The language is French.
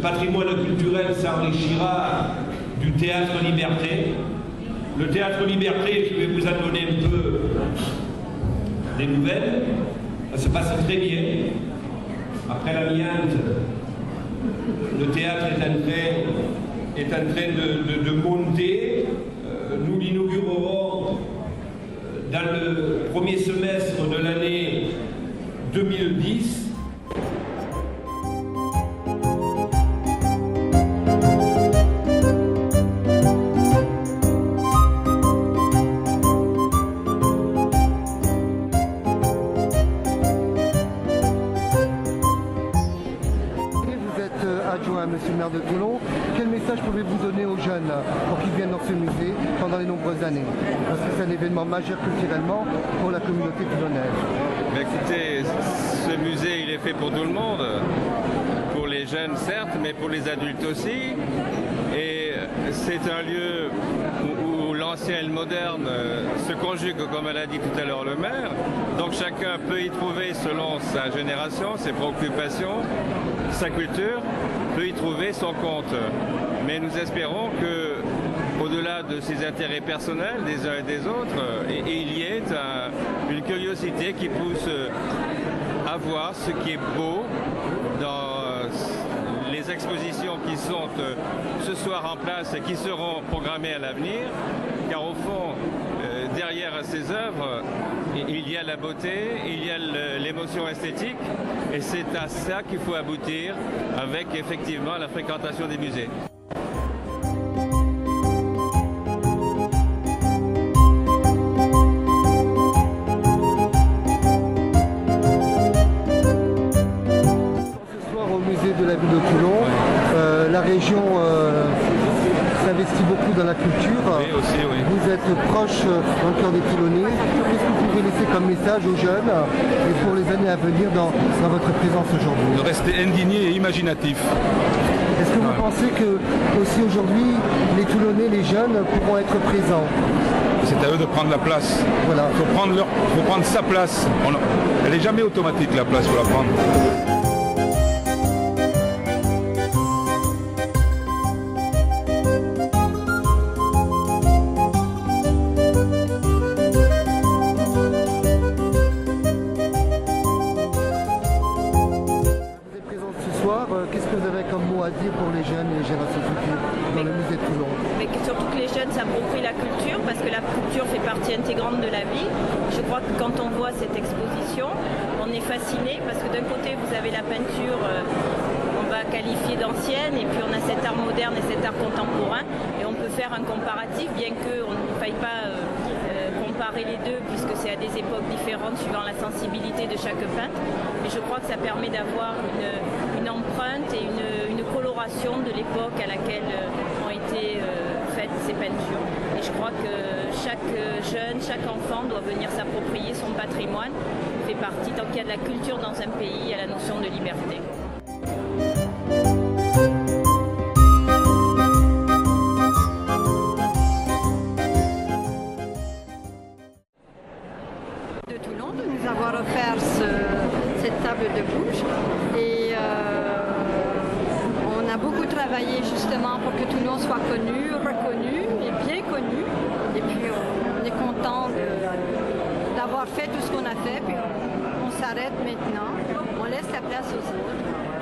patrimoine culturel s'enrichira du Théâtre Liberté. Le Théâtre Liberté, je vais vous en donner un peu des nouvelles. Ça se passe très bien. Après l'amiante, le théâtre est en train de monter. Nous l'inaugurerons dans le premier semestre de l'année 2010. Adjoint à Monsieur le maire de Toulon, quel message pouvez-vous donner aux jeunes pour qu'ils viennent dans ce musée pendant les nombreuses années? Parce que c'est un événement majeur culturellement pour la communauté toulonnaise. Mais écoutez, ce musée il est fait pour tout le monde, pour les jeunes certes, mais pour les adultes aussi. Et c'est un lieu où l'ancien et le moderne se conjuguent, comme elle a dit tout à l'heure le maire. Donc chacun peut y trouver, selon sa génération, ses préoccupations, sa culture, peut y trouver son compte. Mais nous espérons que, au-delà de ses intérêts personnels des uns et des autres, il y ait une curiosité qui pousse à voir ce qui est beau dans les expositions qui sont ce soir en place et qui seront programmées à l'avenir, car au fond, derrière ces œuvres, il y a la beauté, il y a l'émotion esthétique, et c'est à ça qu'il faut aboutir avec effectivement la fréquentation des musées. Ce soir au musée de la ville de Toulon, la région s'investit beaucoup dans la culture. Oui, aussi, oui. Vous êtes proche dans le cœur des Toulonnais. Qu'est-ce que vous pouvez laisser comme message aux jeunes et pour les années à venir dans votre présence aujourd'hui? De rester indigné et imaginatif. Est-ce que vous pensez que aussi aujourd'hui les Toulonnais, les jeunes pourront être présents? C'est à eux de prendre la place. Voilà. Il faut prendre sa place. Elle n'est jamais automatique, la place, il faut la prendre. Qu'est-ce que vous avez comme mot à dire pour les jeunes et les générations futures dans le musée de Toulon? Mais surtout que les jeunes s'approprient la culture, parce que la culture fait partie intégrante de la vie. Je crois que quand on voit cette exposition, on est fasciné, parce que d'un côté vous avez la peinture, on va qualifier d'ancienne, et puis on a cet art moderne et cet art contemporain, et on peut faire un comparatif, bien qu'on ne faille pas comparer les deux, puisque c'est à des époques différentes suivant la sensibilité de chaque peintre. Mais je crois que ça permet d'avoir une empreinte et une coloration de l'époque à laquelle ont été faites ces peintures. Et je crois que chaque jeune, chaque enfant doit venir s'approprier son patrimoine. Il fait partie, tant qu'il y a de la culture dans un pays, il y a la notion de liberté. De Toulon de nous avoir offert cette table de bouche, et on a beaucoup travaillé justement pour que Toulon soit connu, reconnu et bien connu, et puis on est content d'avoir fait tout ce qu'on a fait, puis on s'arrête maintenant, on laisse la place aux autres.